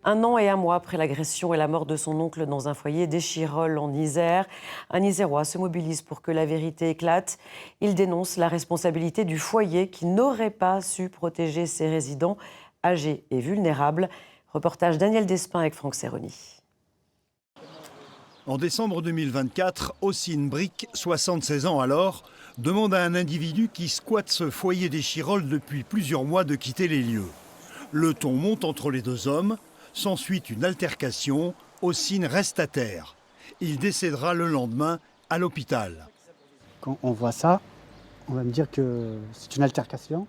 1 an et 1 mois après l'agression et la mort de son oncle dans un foyer d'Échirolles en Isère, un Isérois se mobilise pour que la vérité éclate. Il dénonce la responsabilité du foyer qui n'aurait pas su protéger ses résidents âgés et vulnérables. Reportage Daniel Despin avec Franck Serroni. En décembre 2024, Ossine Brick, 76 ans alors, demande à un individu qui squatte ce foyer d'Échirolles depuis plusieurs mois de quitter les lieux. Le ton monte entre les deux hommes, s'ensuit une altercation, Ossine reste à terre. Il décédera le lendemain à l'hôpital. Quand on voit ça, on va me dire que c'est une altercation.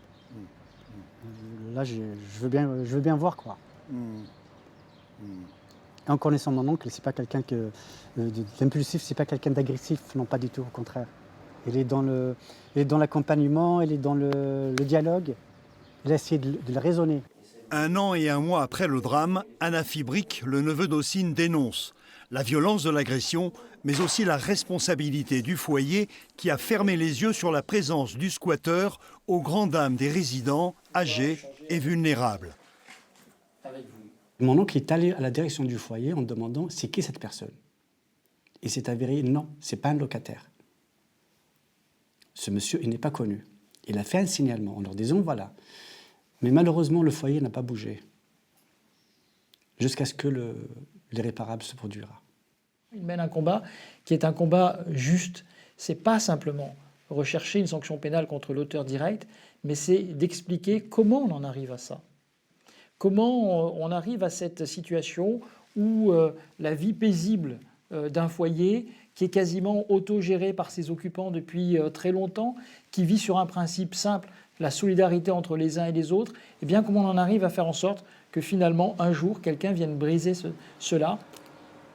Là, je veux bien voir quoi. Et en connaissant mon oncle, c'est pas quelqu'un d'impulsif, c'est pas quelqu'un d'agressif, non pas du tout, au contraire. Il est dans l'accompagnement, il est dans le dialogue. Il a essayé de le raisonner. 1 an et 1 mois après le drame, Anafi Brick, le neveu d'Ossine, dénonce la violence de l'agression, mais aussi la responsabilité du foyer qui a fermé les yeux sur la présence du squatteur aux grandes dames des résidents âgés et vulnérables. Mon oncle est allé à la direction du foyer en demandant c'est qui cette personne. Il s'est avéré non, c'est pas un locataire. Ce monsieur, il n'est pas connu. Il a fait un signalement en leur disant voilà. Mais malheureusement, le foyer n'a pas bougé jusqu'à ce que l'irréparable se produira. Il mène un combat qui est un combat juste. C'est pas simplement rechercher une sanction pénale contre l'auteur direct, mais c'est d'expliquer comment on en arrive à ça. Comment on arrive à cette situation où la vie paisible d'un foyer, qui est quasiment autogéré par ses occupants depuis très longtemps, qui vit sur un principe simple, la solidarité entre les uns et les autres, et bien comment on en arrive à faire en sorte que finalement, un jour, quelqu'un vienne briser cela.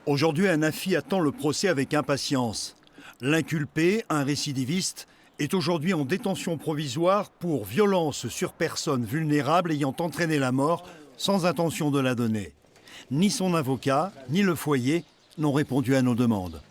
Aujourd'hui, Anafi attend le procès avec impatience. L'inculpé, un récidiviste, est aujourd'hui en détention provisoire pour violence sur personne vulnérable ayant entraîné la mort sans intention de la donner. Ni son avocat, ni le foyer n'ont répondu à nos demandes.